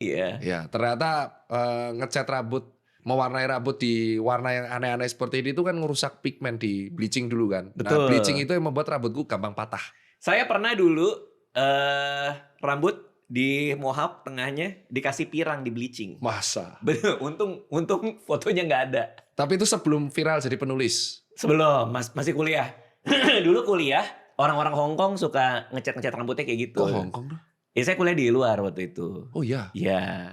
Iya. Ya, ternyata ngecat rambut, mewarnai rambut di warna yang aneh-aneh seperti ini tuh kan ngerusak pigmen di bleaching dulu kan. Nah, bleaching Betul. itu yang membuat rambutku gampang patah. Saya pernah dulu, rambut di mohawk tengahnya dikasih pirang, di-bleaching. Masa? Bener, untung fotonya nggak ada. Tapi itu sebelum viral jadi penulis? Sebelum, masih kuliah. Dulu kuliah, orang-orang Hong Kong suka ngecat-ngecat rambutnya kayak gitu. Kok Hong Kong tuh? Ya saya kuliah di luar waktu itu. Oh iya? Iya.